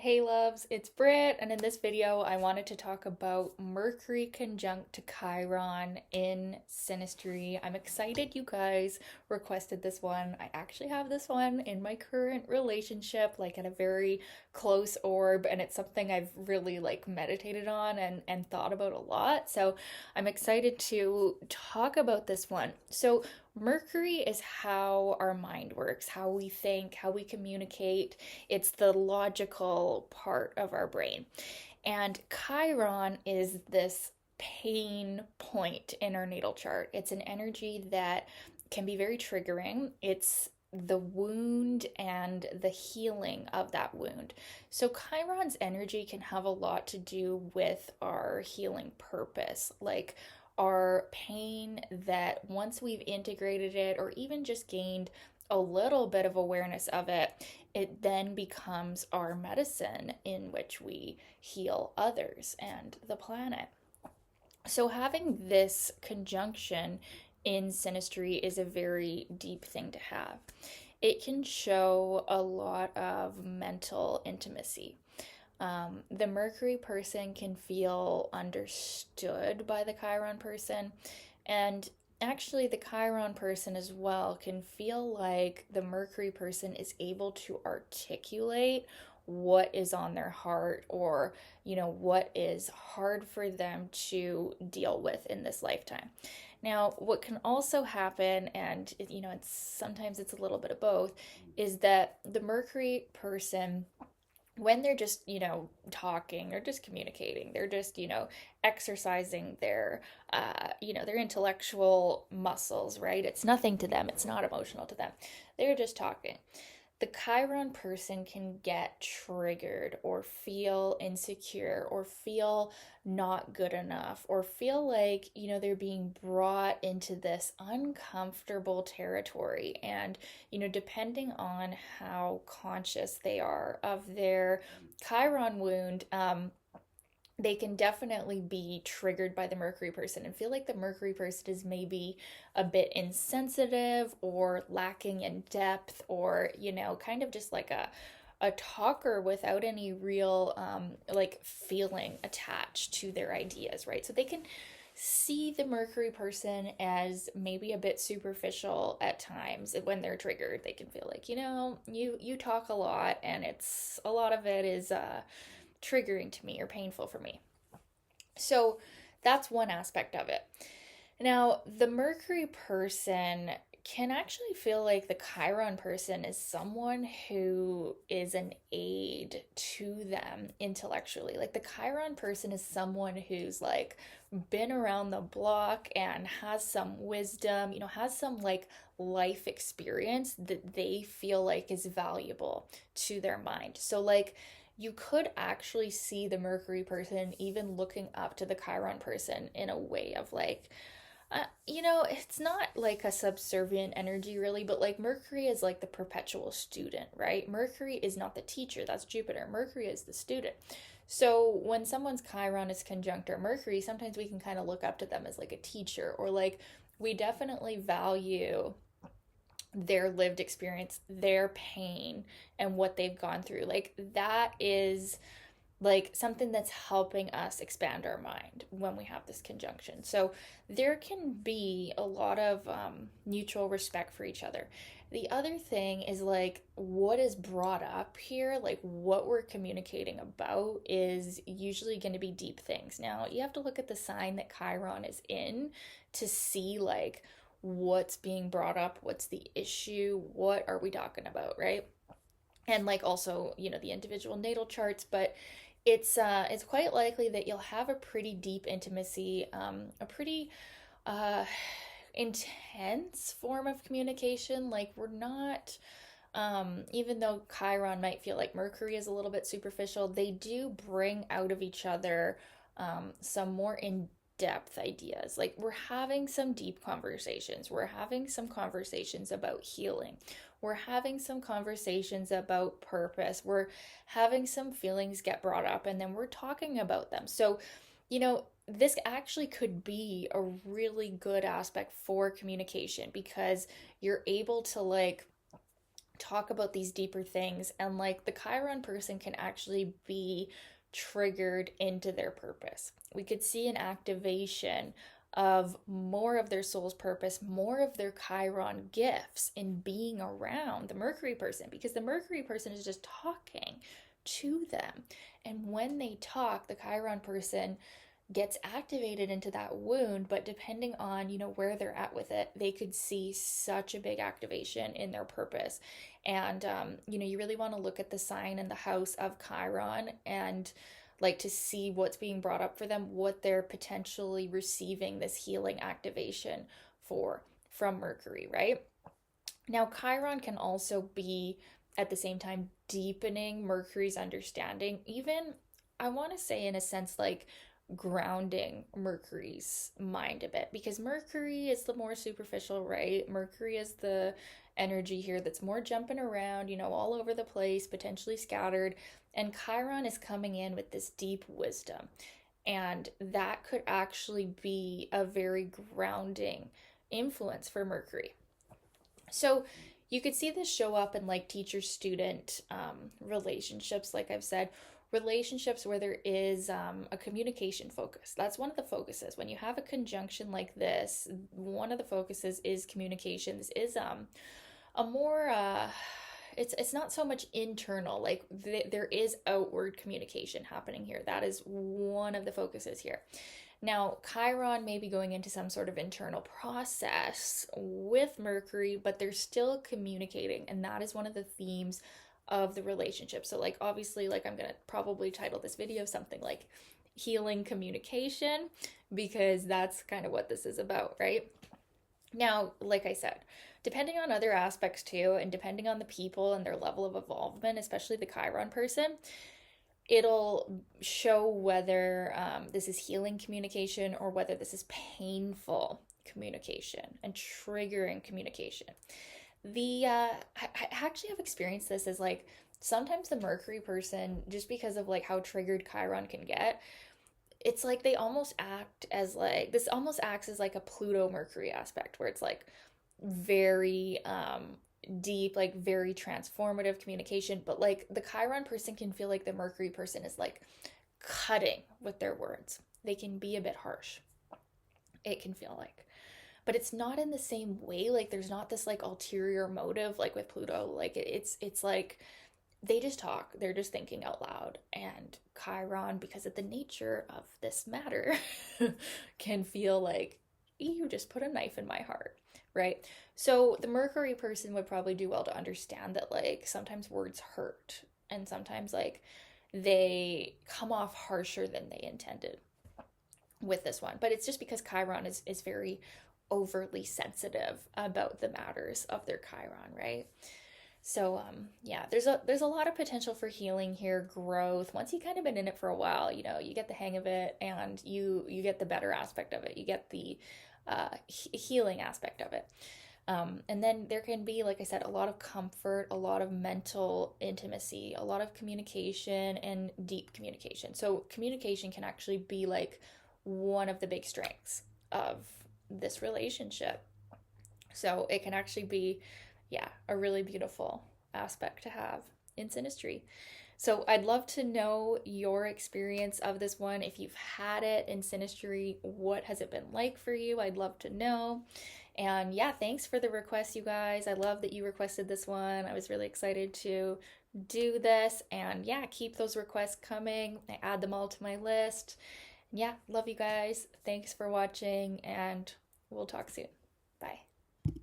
Hey loves, it's Britt, and in this video I wanted to talk about Mercury conjunct to Chiron in Synastry. I'm excited you guys requested this one. I actually have this one in my current relationship, like at a very close orb, and it's something I've really meditated on and thought about a lot. So I'm excited to talk about this one. So Mercury is how our mind works, how we think, how we communicate. It's the logical part of our brain. And Chiron is this pain point in our natal chart. It's an energy that can be very triggering. It's the wound and the healing of that wound. So, Chiron's energy can have a lot to do with our healing purpose, like our pain that once we've integrated it or even just gained a little bit of awareness of it, it then becomes our medicine in which we heal others and the planet. So, having this conjunction in synastry is a very deep thing to have. It can show a lot of mental intimacy. The Mercury person can feel understood by the Chiron person, and actually, the Chiron person as well can feel like the Mercury person is able to articulate what is on their heart or, what is hard for them to deal with in this lifetime. Now, what can also happen, and it's sometimes it's a little bit of both, is that the Mercury person, when they're just, talking or just communicating, they're just, exercising their intellectual muscles, right? It's nothing to them. It's not emotional to them. They're just talking. The Chiron person can get triggered or feel insecure or feel not good enough or feel like, they're being brought into this uncomfortable territory. And, depending on how conscious they are of their Chiron wound, they can definitely be triggered by the Mercury person and feel like the Mercury person is maybe a bit insensitive or lacking in depth or, kind of just like a talker without any real feeling attached to their ideas, right? So they can see the Mercury person as maybe a bit superficial at times when they're triggered. They can feel like, you talk a lot and it's a lot of it is triggering to me or painful for me. So that's one aspect of it. Now, the Mercury person can actually feel like the Chiron person is someone who is an aid to them intellectually. Like the Chiron person is someone who's been around the block and has some wisdom, has some life experience that they feel like is valuable to their mind. So you could actually see the Mercury person even looking up to the Chiron person in a way of it's not like a subservient energy really, but Mercury is like the perpetual student, right? Mercury is not the teacher, that's Jupiter. Mercury is the student. So when someone's Chiron is conjunct our Mercury, sometimes we can kind of look up to them as like a teacher, or we definitely value their lived experience, their pain, and what they've gone through. That is something that's helping us expand our mind when we have this conjunction. So there can be a lot of mutual respect for each other. The other thing is what is brought up here, what we're communicating about is usually going to be deep things. Now, you have to look at the sign that Chiron is in to see what's being brought up, what's the issue, what are we talking about, right? And also, the individual natal charts, but it's quite likely that you'll have a pretty deep intimacy, a pretty intense form of communication. We're not, even though Chiron might feel like Mercury is a little bit superficial, they do bring out of each other some more in depth ideas. We're having some deep conversations. We're having some conversations about healing. We're having some conversations about purpose. We're having some feelings get brought up and then we're talking about them. So, this actually could be a really good aspect for communication because you're able to talk about these deeper things, and like the Chiron person can actually be triggered into their purpose. We could see an activation of more of their soul's purpose, more of their Chiron gifts in being around the Mercury person, because the Mercury person is just talking to them. And when they talk, the Chiron person gets activated into that wound, but depending on, where they're at with it, they could see such a big activation in their purpose. And you really want to look at the sign and the house of Chiron, and like to see what's being brought up for them, what they're potentially receiving this healing activation for from Mercury, right? Now, Chiron can also be at the same time deepening Mercury's understanding, even I want to say in a sense like grounding Mercury's mind a bit, because Mercury is the more superficial, right? Mercury is the energy here that's more jumping around, all over the place, potentially scattered. And Chiron is coming in with this deep wisdom. And that could actually be a very grounding influence for Mercury. So you could see this show up in like teacher-student relationships, like I've said, relationships where there is a communication focus. That's one of the focuses. When you have a conjunction like this, one of the focuses is communication. This is a more it's not so much internal, like there is outward communication happening here. That is one of the focuses here. Now, Chiron may be going into some sort of internal process with Mercury, but they're still communicating, and that is one of the themes of the relationship. So like obviously, like I'm gonna probably title this video something like healing communication, because that's kind of what this is about, right? Now, like I said, depending on other aspects too, and depending on the people and their level of involvement, especially the Chiron person, it'll show whether this is healing communication or whether this is painful communication and triggering communication. I actually have experienced this as like sometimes the Mercury person, just because of like how triggered Chiron can get, it's like they almost act as like, this almost acts as like a Pluto Mercury aspect, where it's like very deep, like very transformative communication, but like the Chiron person can feel like the Mercury person is like cutting with their words. They can be a bit harsh, it can feel like, but it's not in the same way. Like there's not this like ulterior motive like with Pluto. Like it's like they just talk, they're just thinking out loud. And Chiron, because of the nature of this matter, can feel like you just put a knife in my heart, right? So the Mercury person would probably do well to understand that like sometimes words hurt, and sometimes like they come off harsher than they intended with this one. But it's just because Chiron is very overly sensitive about the matters of their Chiron, right? So yeah, there's a lot of potential for healing here, growth. Once you kind of been in it for a while, you get the hang of it, and you get the better aspect of it. You get the healing aspect of it. And then there can be, like I said, a lot of comfort, a lot of mental intimacy, a lot of communication and deep communication. So communication can actually be like one of the big strengths of this relationship. So it can actually be, yeah, a really beautiful aspect to have in Synastry. So I'd love to know your experience of this one. If you've had it in Synastry, what has it been like for you? I'd love to know. And yeah, thanks for the request, you guys. I love that you requested this one. I was really excited to do this. And yeah, keep those requests coming. I add them all to my list. Yeah, love you guys. Thanks for watching, and we'll talk soon. Bye.